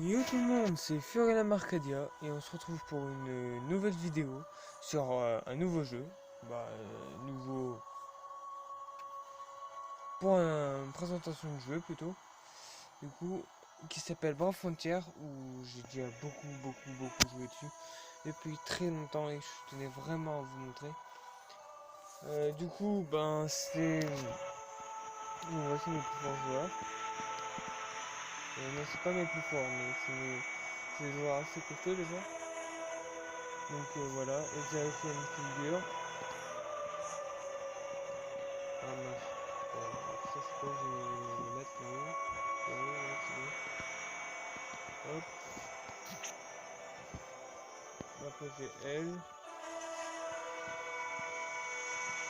Yo tout le monde, c'est Furina Marcadia et on se retrouve pour une nouvelle vidéo sur un nouveau jeu, nouveau pour une présentation de jeu plutôt, du coup qui s'appelle Brave Frontier où j'ai déjà beaucoup joué dessus depuis très longtemps et je tenais vraiment à vous montrer. Du coup voici mes plus forts joueurs. Non, c'est pas mes plus forts mais c'est des joueurs assez costauds déjà. Donc voilà, et j'ai aussi une figure. Ah mince. Ça c'est quoi, je vais le mettre là-haut. Là-haut, ouais, c'est bon. Hop. Après j'ai elle.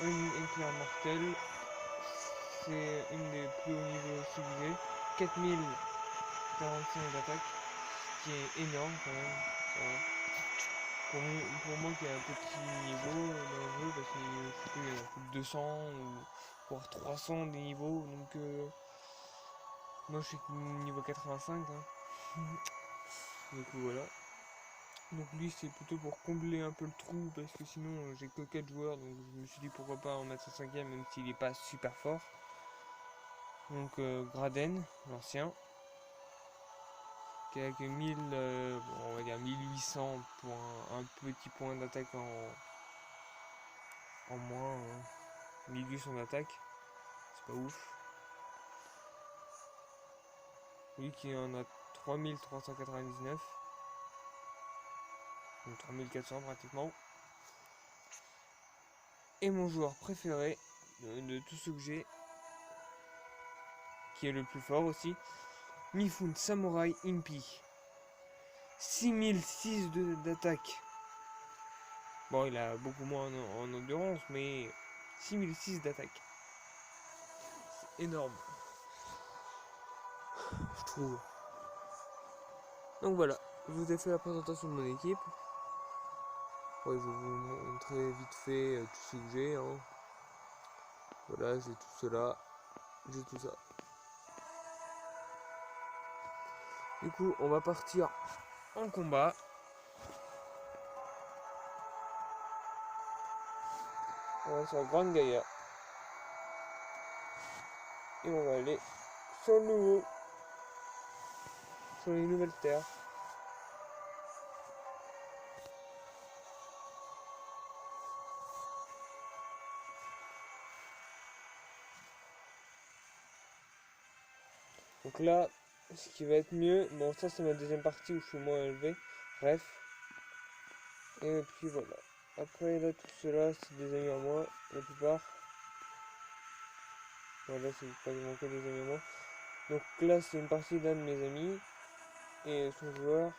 Une éclair mortel. C'est une des plus hauts niveaux aussi que j'ai. 4045 d'attaque. Ce qui est énorme quand même. Voilà. Pour moi qui ai un petit niveau dans le jeu, parce que je sais plus, il y en a plus de 200 ou voire 300 des niveaux. Donc moi je suis niveau 85. Hein. Du coup voilà. Donc lui c'est plutôt pour combler un peu le trou parce que sinon j'ai que 4 joueurs, donc je me suis dit pourquoi pas en mettre un cinquième même s'il est pas super fort. Donc Graden, l'ancien, qui a que 1000, on va dire 1800 pour un petit point d'attaque en moins, hein. 1800 d'attaque, c'est pas ouf. Lui qui en a 3399, donc 3400 pratiquement. Et mon joueur préféré de tous ceux que j'ai, qui est le plus fort aussi, Mifune Samurai Impi. 6006 d'attaque. Bon, il a beaucoup moins en endurance, mais 6006 d'attaque. C'est énorme, je trouve. Donc voilà, je vous ai fait la présentation de mon équipe. Ouais, je vais vous montrer vite fait tout ce que j'ai. Hein. Voilà, j'ai tout cela. J'ai tout ça. Du coup, on va partir en combat. On va sur Grande Gaïa. Et on va aller sur le nouveau. Sur les nouvelles terres. Donc là, ce qui va être mieux, bon ça c'est ma deuxième partie où je suis moins élevé. Bref. Et puis voilà. Après là tout cela c'est des amis à moi, la plupart. Voilà, c'est quasiment que des amis à moi. Donc là c'est une partie d'un de mes amis. Et son joueur,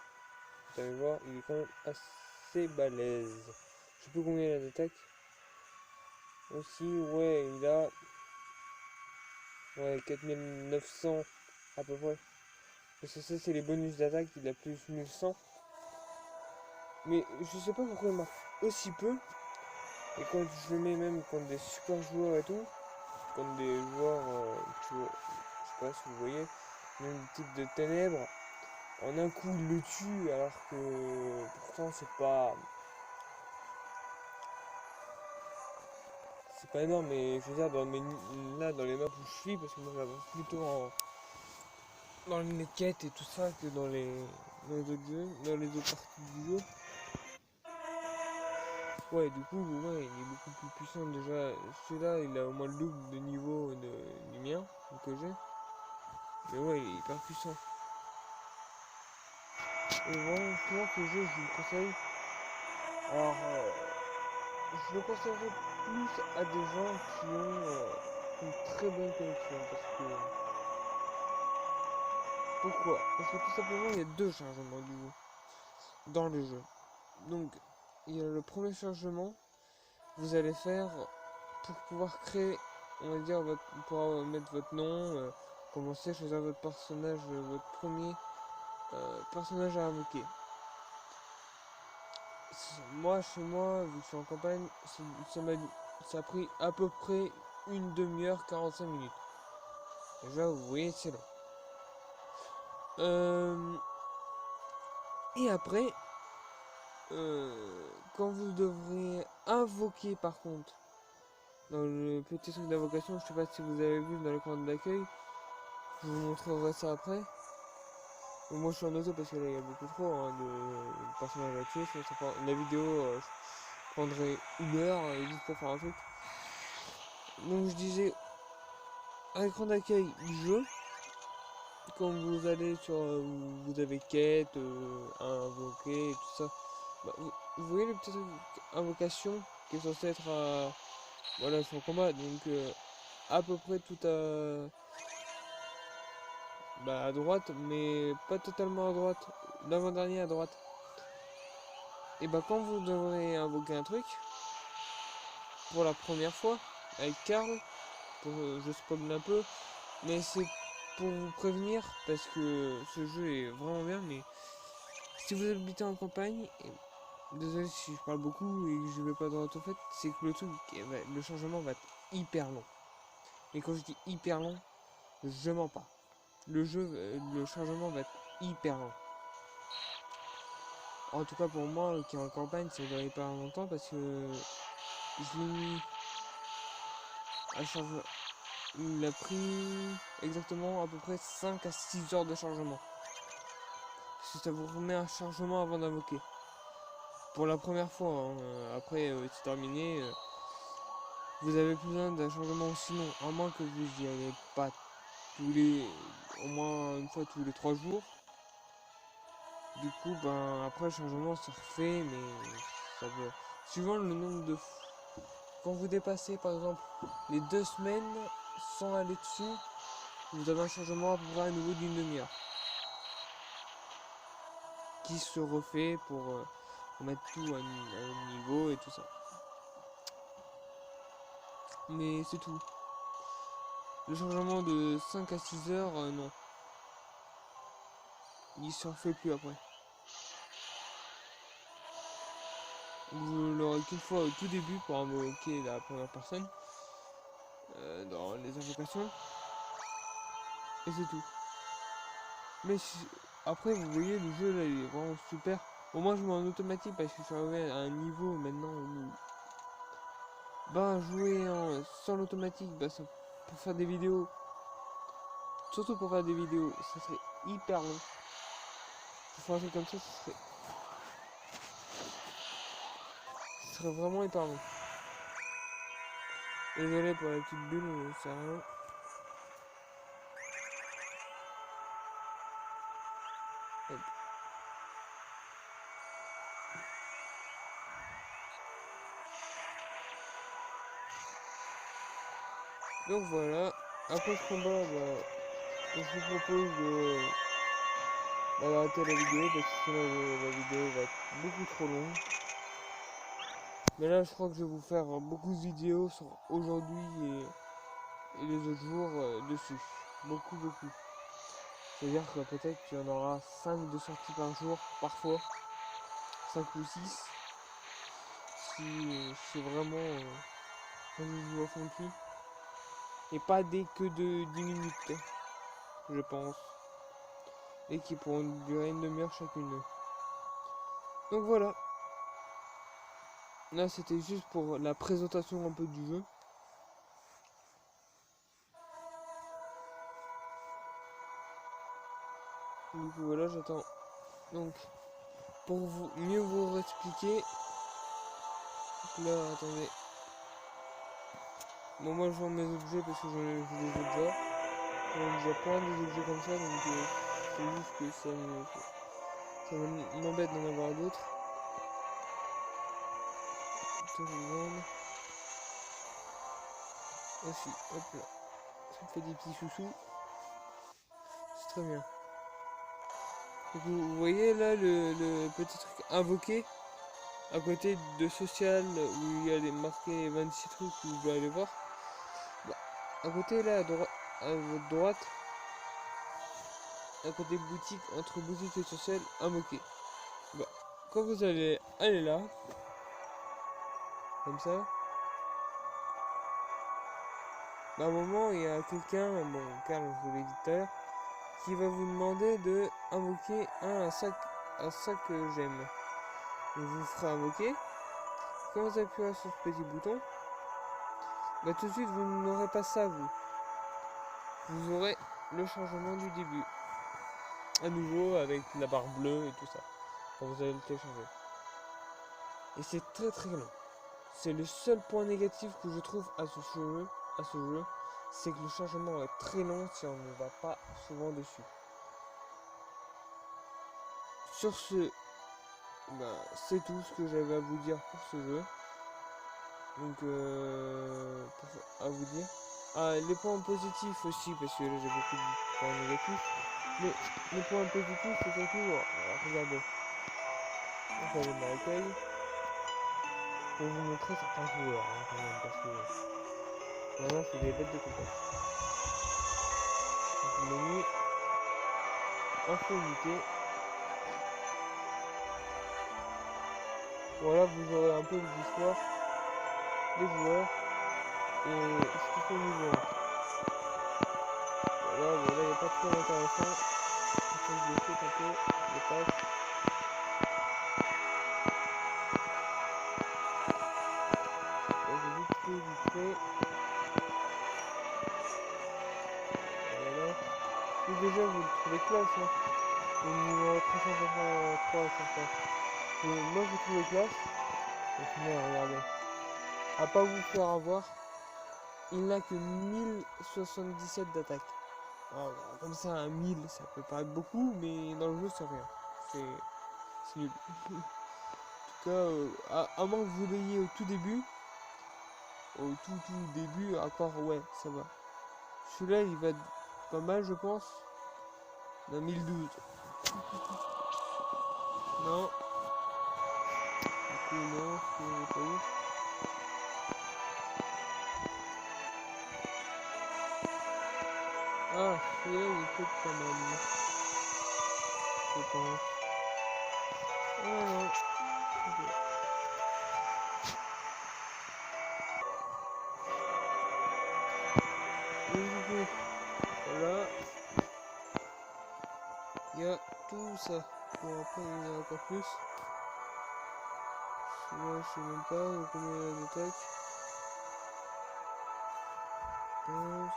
vous allez voir, il est quand même assez balèze. Je sais plus combien il a d'attaque. Aussi, ouais, il a 4900 à peu près. Parce que ça c'est les bonus d'attaque, il a plus 1100. Mais je sais pas pourquoi il marque aussi peu. Et quand je le mets même contre des super joueurs et tout, contre des joueurs, tu vois, je sais pas si vous voyez, même type de ténèbres, en un coup il le tue alors que pourtant c'est pas énorme, mais je veux dire là dans les maps où je suis, parce que moi j'avance plutôt dans les quêtes et tout ça que dans les autres jeux, dans les autres parties du jeu. Ouais, du coup, ouais, il est beaucoup plus puissant déjà. Celui-là, il a au moins le double de niveau du mien que j'ai. Mais ouais, il est hyper puissant. Et vraiment, souvent ce jeu, je vous le conseille. Alors, je le conseillerais plus à des gens qui ont une très bonne connexion. Parce que. Pourquoi? Parce que tout simplement, il y a deux chargements du jeu. Dans le jeu. Donc, il y a le premier chargement. Vous allez faire pour pouvoir créer, on va dire, pour mettre votre nom, commencer à choisir votre personnage, votre premier personnage à invoquer. Moi, chez moi, vu que je suis en campagne, ça a pris à peu près une demi-heure, 45 minutes. Déjà, vous voyez, c'est long. Et après, quand vous devrez invoquer par contre, dans le petit truc d'invocation, je sais pas si vous avez vu dans le camp d'accueil, je vous montrerai ça après. Bon, moi je suis en auto parce que là il y a beaucoup trop de personnages à tuer, sinon la vidéo prendrait 1 heure juste pour faire un truc. Donc je disais, à l'écran d'accueil du jeu, quand vous allez sur, vous avez quête, à invoquer et tout ça, bah, vous voyez le petit truc invocation qui est censé être voilà, sur le combat, donc à peu près tout à droite, mais pas totalement à droite, l'avant-dernier à droite. Et bah quand vous devrez invoquer un truc, pour la première fois, avec Karl, je spoil un peu, mais c'est pour vous prévenir, parce que ce jeu est vraiment bien, mais si vous habitez en campagne, désolé si je parle beaucoup et que je vais pas droit au fait, c'est que le changement va être hyper long. Et quand je dis hyper long, je mens pas. Le changement va être hyper long. En tout cas pour moi qui est en campagne, ça va hyper longtemps parce que je l'ai mis à charge. Il a pris exactement à peu près 5 à 6 heures de chargement. Parce que ça vous remet un chargement avant d'invoquer. Pour la première fois, hein. Après c'est terminé. Vous avez plus besoin d'un chargement sinon, à moins que vous y allez pas au moins une fois tous les 3 jours. Du coup, ben après le changement se refait, mais ça peut. Suivant le nombre de. Quand vous dépassez par exemple les 2 semaines sans aller dessus, vous avez un changement à peu près à nouveau d'une demi-heure. Qui se refait pour mettre tout à un niveau et tout ça. Mais c'est tout. Le changement de 5 à 6 heures, non. Il se refait plus après. Vous l'aurez qu'une fois au tout début pour invoquer la première personne dans les invocations. Et c'est tout. Mais après, vous voyez, le jeu là, il est vraiment super. Bon, moi je mets en automatique parce que je suis arrivé à un niveau maintenant où. Bah, jouer sans l'automatique, bah, pour faire des vidéos, surtout pour faire des vidéos, ça serait hyper long. Pour faire un truc comme ça, ce serait vraiment hyper long. Désolé pour la petite bulle, c'est rien. Hop. Donc voilà, après ce combat, je vous propose d'arrêter la vidéo parce que sinon la vidéo va être beaucoup trop longue. Mais là, je crois que je vais vous faire beaucoup de vidéos sur aujourd'hui et les autres jours dessus. Beaucoup, beaucoup. C'est-à-dire que peut-être qu'il y en aura 5 de sorties par jour, parfois. 5 ou 6. Si c'est vraiment quand je joue à fond dessus. Et pas des que de 10 minutes, je pense. Et qui pourront durer une demi-heure chacune. Donc voilà. Là, c'était juste pour la présentation un peu du jeu. Du coup, voilà, j'attends. Donc, pour mieux vous expliquer. Là, attendez. Bon, moi, je vends mes objets parce que je les ai déjà. J'en ai déjà plein des objets comme ça, donc c'est juste que ça m'embête d'en avoir d'autres. Tout revendre. Aussi, hop là. Ça me fait des petits chouchous. C'est très bien. Donc, vous voyez là le petit truc invoqué à côté de social où il y a les marqués 26 trucs où vous pouvez aller voir. Bah, à côté là à votre droite, à côté boutique, entre boutique et social, invoqué. Bah, quand vous allez aller là, comme ça, bah, à un moment il y a quelqu'un, bon Karl je vous l'ai dit tout à l'heure, qui va vous demander de invoquer un sac à ça que j'aime. On vous fera invoquer. Quand vous appuierez sur ce petit bouton, bah tout de suite vous n'aurez pas ça vous. Vous aurez le changement du début. À nouveau avec la barre bleue et tout ça. Quand vous allez le télécharger. Et c'est très très long. C'est le seul point négatif que je trouve à ce jeu, c'est que le chargement est très long si on ne va pas souvent dessus. Sur ce, bah, c'est tout ce que j'avais à vous dire pour ce jeu. Donc, à vous dire. Ah, les points positifs aussi, parce que là j'ai beaucoup de points négatifs. Mais les points positifs, c'est surtout, regardez, on va aller dans l'accueil pour vous montrer certains joueurs, quand même, parce que vraiment c'est des bêtes de compète. Donc, menu, info unité. Voilà, vous aurez un peu l'histoire des joueurs et ce qu'ils font au niveau 1. Voilà, il n'y a pas trop d'intéressant. Je le saute un peu, je passe. Là, j'ai vite fait. Voilà. Puis déjà, vous le trouvez classe, hein. Au numéro 383, je pense. Moi, je trouve classe. Donc, mais regardez. À pas vous faire avoir, il n'a que 1077 d'attaque. Alors, comme ça, un 1000, ça peut paraître beaucoup, mais dans le jeu, c'est rien. C'est nul. En tout cas, à moins que vous l'ayez au tout début, encore, ouais, ça va. Celui-là, il va être pas mal, je pense. Dans 1012. Non. Du coup, non, c'est pas ouf. Ah, celui-là, il est peut-être pas mal. Je pense. Ah non. Okay. Et du coup, voilà. Il y a tout ça. Bon, après, il y en a encore plus. Celui-là, je sais même pas combien il y a d'attaque. 11.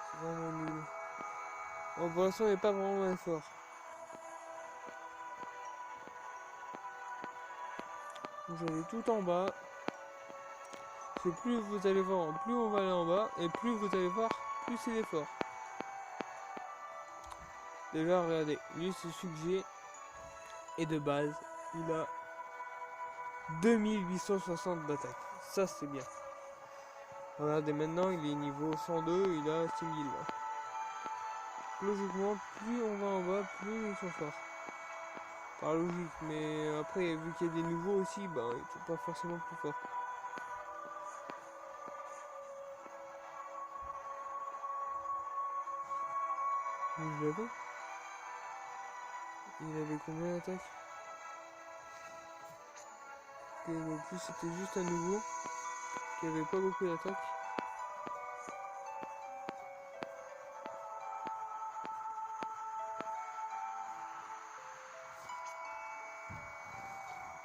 C'est vraiment nul. Bon, pour l'instant, il n'est pas vraiment fort. Vous allez tout en bas. Parce que plus vous allez voir, plus on va aller en bas. Et plus vous allez voir, plus il est fort. Déjà, regardez. Lui, c'est celui que j'ai. Et de base, il a 2860 d'attaque. Ça, c'est bien. Regardez, maintenant, il est niveau 102. Il a 6000. Logiquement, plus on va en bas, plus ils sont forts. Par logique, mais après, vu qu'il y a des nouveaux aussi, bah, ils sont pas forcément plus forts. Vous l'avez ? Il avait combien d'attaques ? En plus, c'était juste un nouveau qui avait pas beaucoup d'attaques.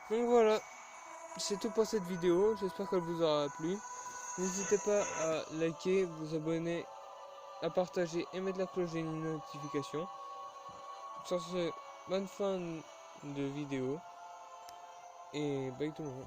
Donc voilà, c'est tout pour cette vidéo. J'espère qu'elle vous aura plu. N'hésitez pas à liker, vous abonner, à partager et mettre la cloche des notifications. Sur ce, bonne fin de vidéo et bye tout le monde.